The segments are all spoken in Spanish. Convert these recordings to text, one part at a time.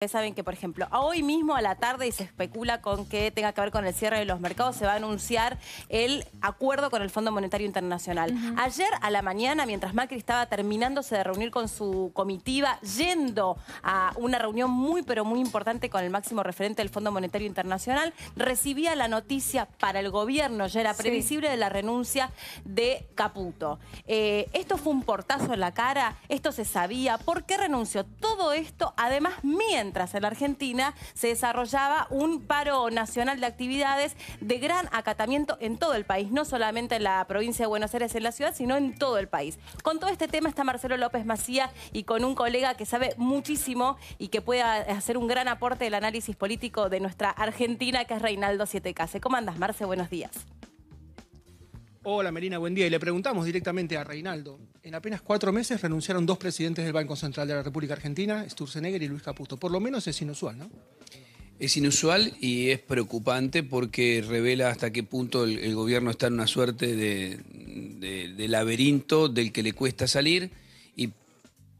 Ustedes saben que, por ejemplo, a hoy mismo a la tarde y se especula con que tenga que ver con el cierre de los mercados, se va a anunciar el acuerdo con el Fondo Monetario Internacional. Ayer a la mañana, mientras Macri estaba terminándose de reunir con su comitiva, yendo a una reunión muy, pero muy importante con el máximo referente del Fondo Monetario Internacional, recibía la noticia para el gobierno, ya era previsible, de la renuncia de Caputo. Esto fue un portazo en la cara, esto se sabía. ¿Por qué renunció? Todo esto, además, mientras en la Argentina se desarrollaba un paro nacional de actividades de gran acatamiento en todo el país, no solamente en la provincia de Buenos Aires, en la ciudad, sino en todo el país. Con todo este tema está Marcelo López Macía y con un colega que sabe muchísimo y que puede hacer un gran aporte del análisis político de nuestra Argentina, que es Reinaldo Sietecase. ¿Cómo andas, Marce? Buenos días. Hola, Melina, buen día. Y le preguntamos directamente a Reinaldo. En apenas 4 meses renunciaron 2 presidentes del Banco Central de la República Argentina, Sturzenegger y Luis Caputo. Por lo menos es inusual, ¿no? Es inusual y es preocupante porque revela hasta qué punto el gobierno está en una suerte de laberinto del que le cuesta salir y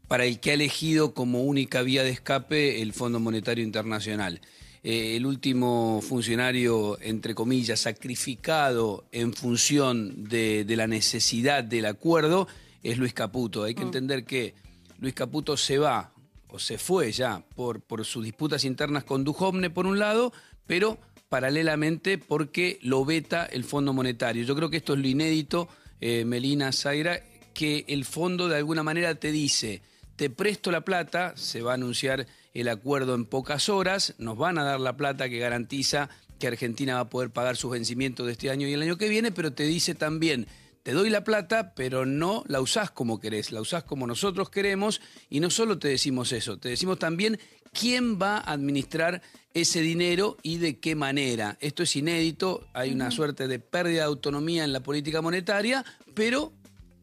para el que ha elegido como única vía de escape el Fondo Monetario Internacional. El último funcionario, entre comillas, sacrificado en función de la necesidad del acuerdo es Luis Caputo. Hay que entender que Luis Caputo se va, o se fue ya, por sus disputas internas con Duhovne, por un lado, pero paralelamente porque lo veta el Fondo Monetario. Yo creo que esto es lo inédito, Melina, Zaira, que el fondo de alguna manera te dice: te presto la plata, se va a anunciar el acuerdo en pocas horas, nos van a dar la plata que garantiza que Argentina va a poder pagar sus vencimientos de este año y el año que viene, pero te dice también: te doy la plata, pero no la usás como querés, la usás como nosotros queremos, y no solo te decimos eso, te decimos también quién va a administrar ese dinero y de qué manera. Esto es inédito, hay una suerte de pérdida de autonomía en la política monetaria, pero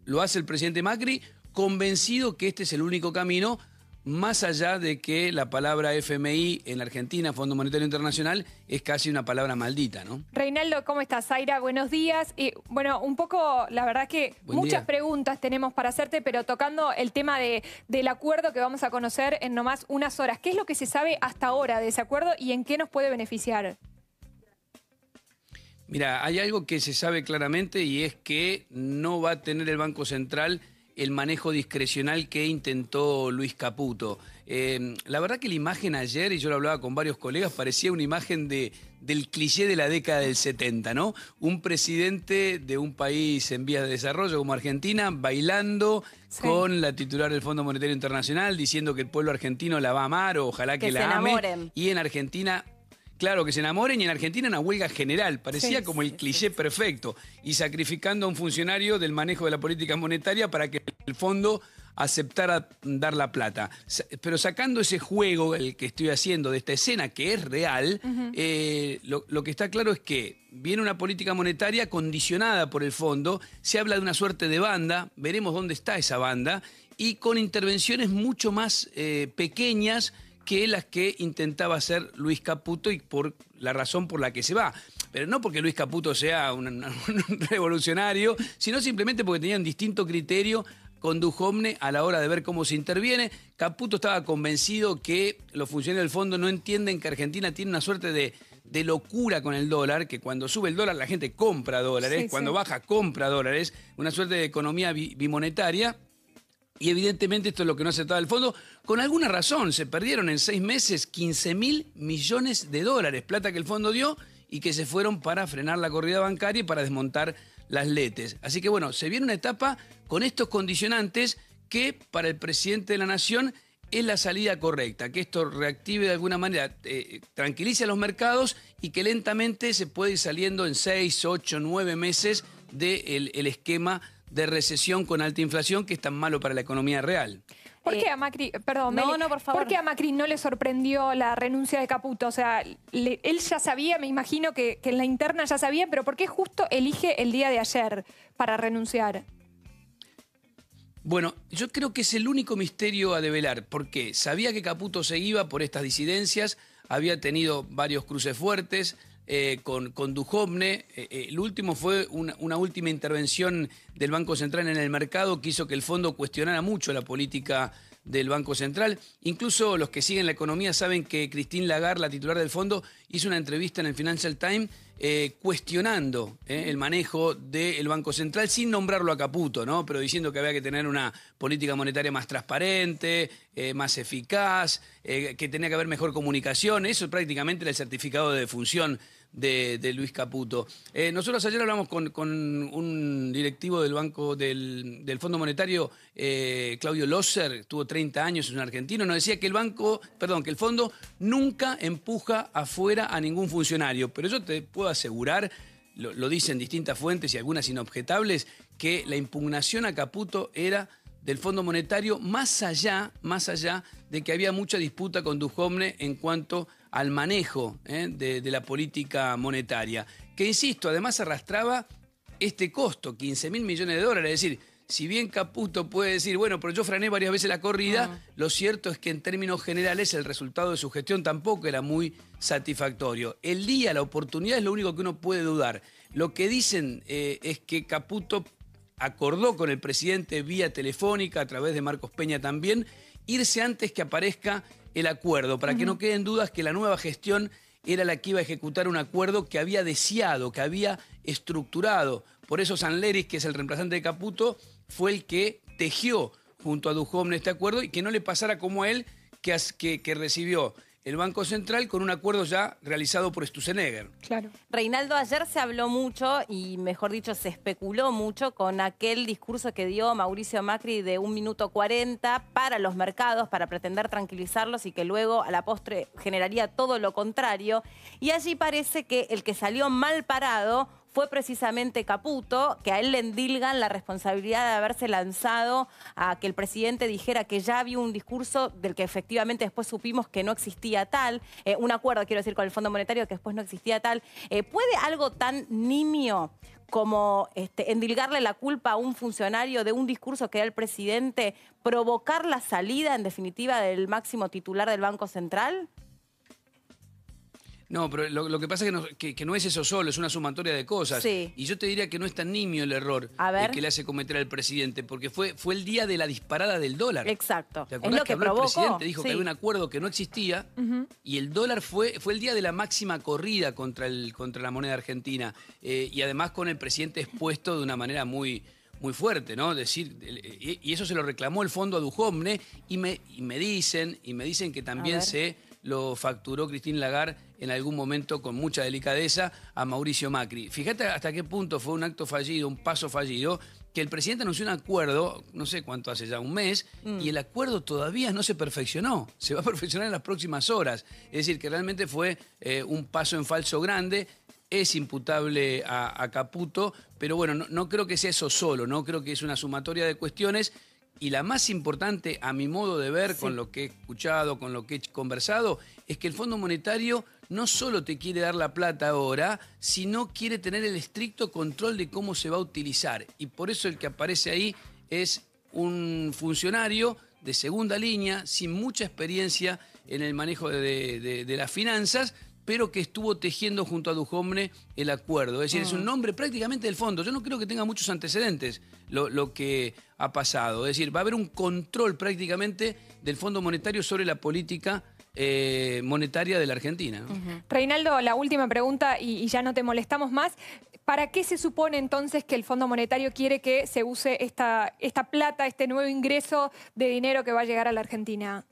lo hace el presidente Macri convencido que este es el único camino, más allá de que la palabra FMI en la Argentina, Fondo Monetario Internacional, es casi una palabra maldita, ¿no? Reinaldo, ¿cómo estás? Zaira, buenos días. Bueno, un poco, la verdad que muchas preguntas tenemos para hacerte, pero tocando el tema del acuerdo que vamos a conocer en nomás unas horas. ¿Qué es lo que se sabe hasta ahora de ese acuerdo y en qué nos puede beneficiar? Mira, hay algo que se sabe claramente y es que no va a tener el Banco Central el manejo discrecional que intentó Luis Caputo. La verdad que la imagen ayer, y yo lo hablaba con varios colegas, parecía una imagen del cliché de la década del 70, ¿no? Un presidente de un país en vías de desarrollo como Argentina bailando con la titular del Fondo Monetario Internacional, diciendo que el pueblo argentino la va a amar o ojalá que la ame. Enamoren. Y en Argentina... Claro, que se enamoren, y en Argentina una huelga general. Parecía como el cliché perfecto. Y sacrificando a un funcionario del manejo de la política monetaria para que el fondo aceptara dar la plata. Pero sacando ese juego, el que estoy haciendo de esta escena, que es real, lo que está claro es que viene una política monetaria condicionada por el fondo. Se habla de una suerte de banda, veremos dónde está esa banda, y con intervenciones mucho más pequeñas que las que intentaba hacer Luis Caputo y por la razón por la que se va. Pero no porque Luis Caputo sea un revolucionario, sino simplemente porque tenían distinto criterio con Duhovne a la hora de ver cómo se interviene. Caputo estaba convencido que los funcionarios del fondo no entienden que Argentina tiene una suerte de locura con el dólar, que cuando sube el dólar la gente compra dólares, cuando baja compra dólares, una suerte de economía bimonetaria. Y evidentemente esto es lo que no aceptaba el fondo. Con alguna razón, se perdieron en 6 meses 15.000 millones de dólares, plata que el fondo dio y que se fueron para frenar la corrida bancaria y para desmontar las LETES. Así que bueno, se viene una etapa con estos condicionantes que para el presidente de la Nación es la salida correcta, que esto reactive de alguna manera, tranquilice a los mercados y que lentamente se puede ir saliendo en 6, 8, 9 meses del esquema de recesión con alta inflación que es tan malo para la economía real. ¿Por qué a Macri, perdón, Meli, por favor. ¿Por qué a Macri no le sorprendió la renuncia de Caputo? O sea, él ya sabía, me imagino que en la interna ya sabía, pero ¿por qué justo elige el día de ayer para renunciar? Bueno, yo creo que es el único misterio a develar, porque sabía que Caputo se iba por estas disidencias, había tenido varios cruces fuertes con Duhovne. El último fue una última intervención del Banco Central en el mercado que hizo que el fondo cuestionara mucho la política del Banco Central. Incluso los que siguen la economía saben que Christine Lagarde, la titular del fondo, hizo una entrevista en el Financial Times cuestionando el manejo del Banco Central sin nombrarlo a Caputo, ¿no? Pero diciendo que había que tener una política monetaria más transparente, más eficaz, que tenía que haber mejor comunicación. Eso prácticamente era el certificado de defunción de Luis Caputo. Nosotros ayer hablamos con un directivo del Banco del Fondo Monetario, Claudio Loser, tuvo 30 años, es un argentino, nos decía que el fondo nunca empuja afuera a ningún funcionario, pero yo te puedo asegurar, lo dicen distintas fuentes y algunas inobjetables, que la impugnación a Caputo era del Fondo Monetario, más allá de que había mucha disputa con Duhovne en cuanto al manejo de la política monetaria, que, insisto, además arrastraba este costo, 15.000 millones de dólares, es decir, si bien Caputo puede decir, bueno, pero yo frené varias veces la corrida, lo cierto es que en términos generales el resultado de su gestión tampoco era muy satisfactorio. El día, la oportunidad es lo único que uno puede dudar. Lo que dicen es que Caputo acordó con el presidente vía telefónica, a través de Marcos Peña también, irse antes que aparezca el acuerdo, para que no queden dudas que la nueva gestión era la que iba a ejecutar un acuerdo que había deseado, que había estructurado. Por eso Sanleris, que es el reemplazante de Caputo, fue el que tejió junto a Duhovne este acuerdo y que no le pasara como a él, que recibió el Banco Central con un acuerdo ya realizado por Sturzenegger. Claro. Reinaldo, ayer se habló mucho y, mejor dicho, se especuló mucho con aquel discurso que dio Mauricio Macri de 1 minuto 40 para los mercados, para pretender tranquilizarlos y que luego a la postre generaría todo lo contrario. Y allí parece que el que salió mal parado fue precisamente Caputo, que a él le endilgan la responsabilidad de haberse lanzado a que el presidente dijera que ya había un discurso del que efectivamente después supimos que no existía tal, un acuerdo, quiero decir, con el Fondo Monetario que después no existía tal. ¿Puede algo tan nimio como endilgarle la culpa a un funcionario de un discurso que da el presidente provocar la salida, en definitiva, del máximo titular del Banco Central? No, pero lo que pasa es que no es eso solo, es una sumatoria de cosas. Sí. Y yo te diría que no es tan nimio el error que le hace cometer al presidente, porque fue el día de la disparada del dólar. Exacto. ¿Te acordás Es lo que habló provocó? El presidente dijo sí. que había un acuerdo que no existía y el dólar fue el día de la máxima corrida contra la moneda argentina. Y además con el presidente expuesto de una manera muy fuerte, ¿no? Y eso se lo reclamó el fondo a Duhovne y me dicen que también lo facturó Christine Lagarde en algún momento con mucha delicadeza a Mauricio Macri. Fíjate hasta qué punto fue un acto fallido, un paso fallido, que el presidente anunció un acuerdo, no sé cuánto hace ya, un mes, y el acuerdo todavía no se perfeccionó. Se va a perfeccionar en las próximas horas. Es decir, que realmente fue un paso en falso grande. Es imputable a Caputo, pero bueno, no creo que sea eso solo, no creo que es una sumatoria de cuestiones. Y la más importante, a mi modo de ver, con lo que he escuchado, con lo que he conversado, es que el Fondo Monetario no solo te quiere dar la plata ahora, sino quiere tener el estricto control de cómo se va a utilizar. Y por eso el que aparece ahí es un funcionario de segunda línea, sin mucha experiencia en el manejo de las finanzas, pero que estuvo tejiendo junto a Duhovne el acuerdo. Es decir, es un nombre prácticamente del fondo. Yo no creo que tenga muchos antecedentes lo que ha pasado. Es decir, va a haber un control prácticamente del Fondo Monetario sobre la política monetaria de la Argentina, ¿no? Reinaldo, la última pregunta y ya no te molestamos más. ¿Para qué se supone entonces que el Fondo Monetario quiere que se use esta plata, este nuevo ingreso de dinero que va a llegar a la Argentina?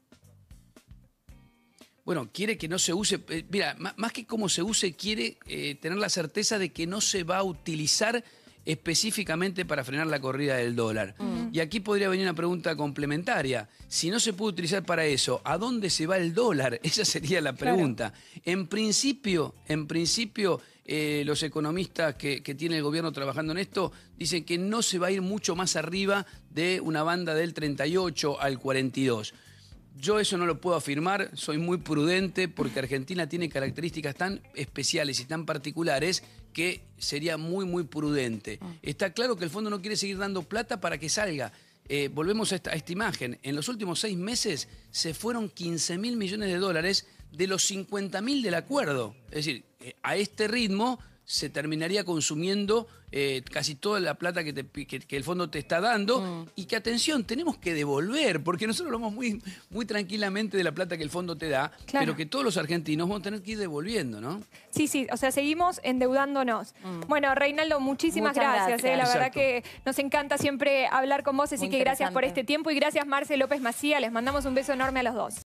Bueno, quiere que no se use, mira, más que cómo se use, quiere tener la certeza de que no se va a utilizar específicamente para frenar la corrida del dólar. Y aquí podría venir una pregunta complementaria. Si no se puede utilizar para eso, ¿a dónde se va el dólar? Esa sería la pregunta. Claro. En principio, los economistas que tiene el gobierno trabajando en esto dicen que no se va a ir mucho más arriba de una banda del 38 al 42. Yo eso no lo puedo afirmar, soy muy prudente porque Argentina tiene características tan especiales y tan particulares que sería muy prudente. Está claro que el fondo no quiere seguir dando plata para que salga. Volvemos a esta imagen. En los últimos 6 meses se fueron 15.000 millones de dólares de los 50.000 del acuerdo. Es decir, a este ritmo se terminaría consumiendo casi toda la plata que el fondo te está dando y que, atención, tenemos que devolver, porque nosotros hablamos muy tranquilamente de la plata que el fondo te da, pero que todos los argentinos vamos a tener que ir devolviendo, ¿no? Sí, sí, o sea, seguimos endeudándonos. Bueno, Reinaldo, muchísimas gracias. La verdad que nos encanta siempre hablar con vos, así que gracias por este tiempo y gracias, Marce López Macía. Les mandamos un beso enorme a los dos.